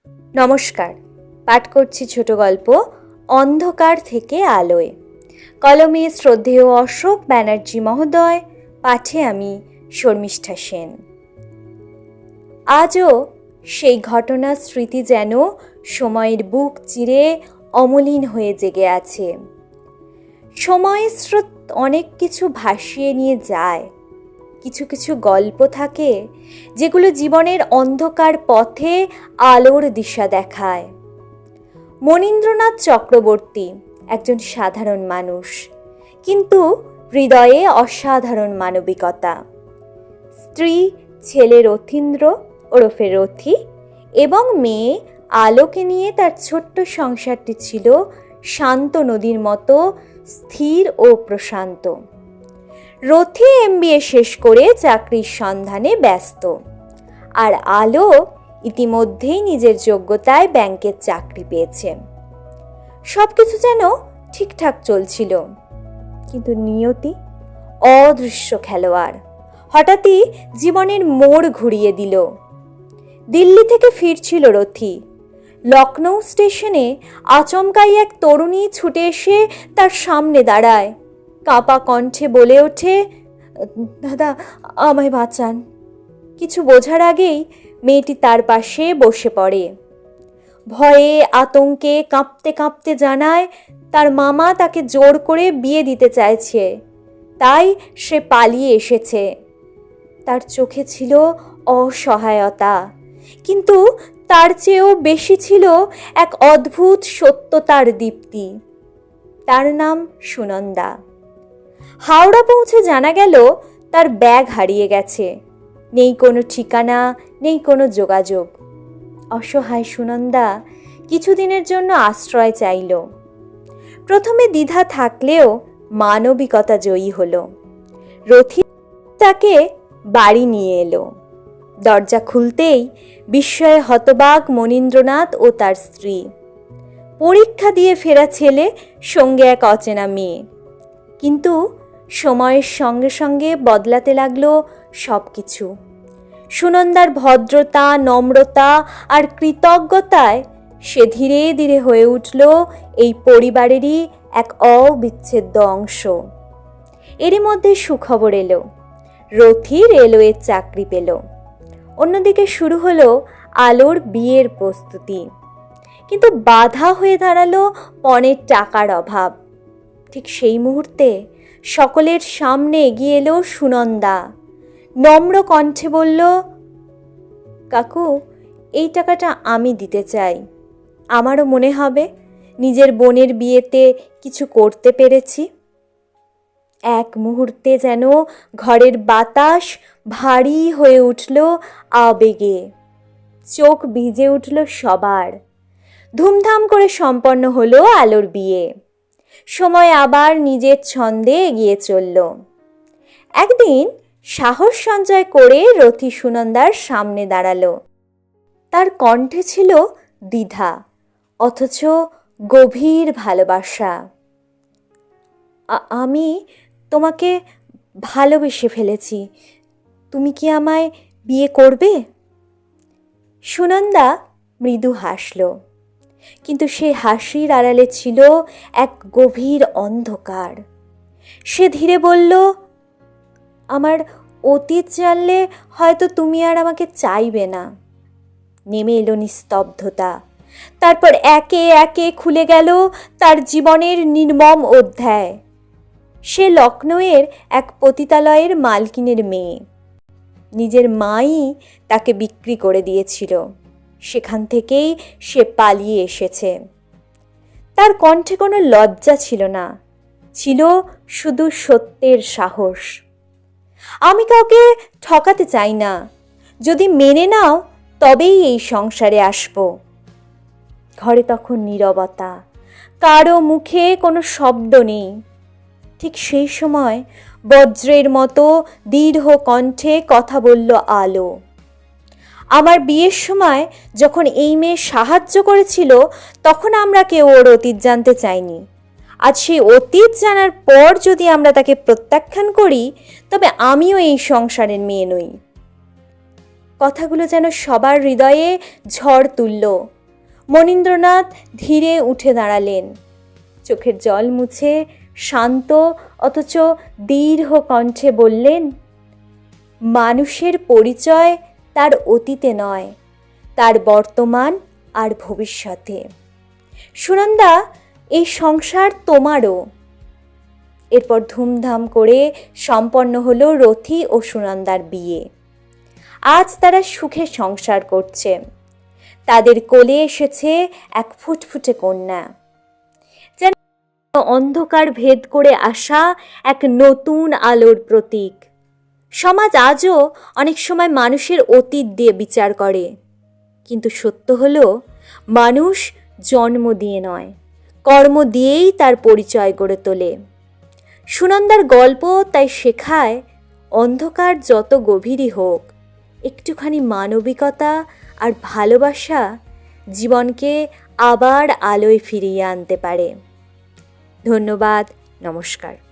নমস্কার, পাঠ করছি ছোট গল্প অন্ধকার থেকে আলোয়। কলমে শ্রদ্ধেয় অশোক ব্যানার্জি মহোদয়, পাঠে আমি শর্মিষ্ঠা সেন। আজও সেই ঘটনার স্মৃতি যেন সময়ের বুক চিরে অমলিন হয়ে জেগে আছে। সময়ের স্রোত অনেক কিছু ভাসিয়ে নিয়ে যায়। কিছু কিছু গল্প থাকে যেগুলো জীবনের অন্ধকার পথে আলোর দিশা দেখায়। মনীন্দ্রনাথ চক্রবর্তী একজন সাধারণ মানুষ, কিন্তু হৃদয়ে অসাধারণ মানবিকতা। স্ত্রী ছেলে রথীন্দ্র ওরফে রথি এবং মেয়ে আলোকে নিয়ে তার ছোট্ট সংসারটি ছিল শান্ত নদীর মতো স্থির ও প্রশান্ত। রথি MBA শেষ করে চাকরির সন্ধানে ব্যস্ত, আর আলো ইতিমধ্যেই নিজের যোগ্যতায় ব্যাংকের চাকরি পেয়েছে। সব কিছু যেন ঠিকঠাক চলছিল, কিন্তু নিয়তি, অদৃশ্য খেলোয়াড়, হঠাৎই জীবনের মোড় ঘুরিয়ে দিল। দিল্লি থেকে ফিরছিল রথি। লখনৌ স্টেশনে আচমকাই এক তরুণী ছুটে এসে তার সামনে দাঁড়ায়। কাঁপা কণ্ঠে বলে ওঠে, দাদা, আমায় বাঁচান। কিছু বোঝার আগেই মেয়েটি তার পাশে বসে পড়ে। ভয়ে আতঙ্কে কাঁপতে কাঁপতে জানায় তার মামা তাকে জোর করে বিয়ে দিতে চাইছে, তাই সে পালিয়ে এসেছে। তার চোখে ছিল অসহায়তা, কিন্তু তার চেয়েও বেশি ছিল এক অদ্ভুত সত্যতার দীপ্তি। তার নাম সুনন্দা। হাওড়া পৌঁছে জানা গেল তার ব্যাগ হারিয়ে গেছে। নেই কোনো ঠিকানা, নেই কোনো যোগাযোগ। অসহায় সুনন্দা কিছুদিনের জন্য আশ্রয় চাইল। প্রথমে দ্বিধা থাকলেও মানবিকতা জয়ী হলো। রথি তাকে বাড়ি নিয়ে এলো। দরজা খুলতেই বিস্ময়ে হতবাক মনীন্দ্রনাথ ও তার স্ত্রী। পরীক্ষা দিয়ে ফেরা ছেলে, সঙ্গে এক অচেনা মেয়ে। কিন্তু সময়ের সঙ্গে সঙ্গে বদলাতে লাগলো সব কিছু। সুনন্দার ভদ্রতা, নম্রতা আর কৃতজ্ঞতায় সে ধীরে ধীরে হয়ে উঠল এই পরিবারেরই এক অবিচ্ছেদ্য অংশ। এরই মধ্যে সুখবর এলো, রথি রেলওয়ের চাকরি পেল। অন্যদিকে শুরু হলো আলোর বিয়ের প্রস্তুতি। কিন্তু বাধা হয়ে দাঁড়ালো পণের টাকার অভাব। ঠিক সেই মুহূর্তে সকলের সামনে এগিয়ে এলো সুনন্দা। নম্র কণ্ঠে বলল, কাকু, এই টাকাটা আমি দিতে চাই। আমারও মনে হবে নিজের বোনের বিয়েতে কিছু করতে পেরেছি। এক মুহূর্তে যেন ঘরের বাতাস ভারী হয়ে উঠল আবেগে। চোখ ভিজে উঠল সবার। ধুমধাম করে সম্পন্ন হলো আলোর বিয়ে। সময় আবার নিজের ছন্দে এগিয়ে চলল। একদিন সাহস সঞ্চয় করে রথি সুনন্দার সামনে দাঁড়ালো। তার কণ্ঠে ছিল দ্বিধা, অথচ গভীর ভালোবাসা। আমি তোমাকে ভালোবেসে ফেলেছি, তুমি কি আমায় বিয়ে করবে? সুনন্দা মৃদু হাসল, কিন্তু সে হাসির আড়ালে ছিল এক গভীর অন্ধকার। সে ধীরে বলল, আমার অতীত জানলে হয়তো তুমি আর আমাকে চাইবে না। নেমে এলো নিস্তব্ধতা। তারপর একে একে খুলে গেল তার জীবনের নির্মম অধ্যায়। সে লখনৌয়ের এক পতিতালয়ের মালকিনের মেয়ে। নিজের মাই তাকে বিক্রি করে দিয়েছিল। সেখান থেকেই সে পালিয়ে এসেছে। তার কণ্ঠে কোনো লজ্জা ছিল না, ছিল শুধু সত্যের সাহস। আমি কাউকে ঠকাতে চাই না, যদি মেনে নাও তবেই এই সংসারে আসব। ঘরে তখন নীরবতা, কারো মুখে কোনো শব্দ নেই। ঠিক সেই সময় বজ্রের মতো দৃঢ় কণ্ঠে কথা বলল আলো। আমার বিয়ের সময় যখন এই মেয়ে সাহায্য করেছিল, তখন আমরা কেউ ওর অতীত জানতে চাইনি। আজ সেই অতীত জানার পর যদি আমরা তাকে প্রত্যাখ্যান করি, তবে আমিও এই সংসারের মেয়ে নই। কথাগুলো যেন সবার হৃদয়ে ঝড় তুলল। মনীন্দ্রনাথ ধীরে উঠে দাঁড়ালেন। চোখের জল মুছে শান্ত অথচ দীর্ঘ কণ্ঠে বললেন, মানুষের পরিচয় তার অতীতে নয়, তার বর্তমান আর ভবিষ্যতে। সুনন্দা, এই সংসার তোমারও। এরপর ধুমধাম করে সম্পন্ন হলো রথী ও সুনন্দার বিয়ে। আজ তারা সুখে সংসার করছে। তাদের কোলে এসেছে এক ফুটফুটে কন্যা, যেন অন্ধকার ভেদ করে আসা এক নতুন আলোর প্রতীক। সমাজ আজও অনেক সময় মানুষের অতীত দিয়ে বিচার করে, কিন্তু সত্য হলো মানুষ জন্ম দিয়ে নয়, কর্ম দিয়েই তার পরিচয় গড়ে তোলে। সুনন্দার গল্প তাই শেখায়, অন্ধকার যত গভীরই হোক, একটুখানি মানবিকতা আর ভালোবাসা জীবনকে আবার আলোয় ফিরিয়ে আনতে পারে। ধন্যবাদ, নমস্কার।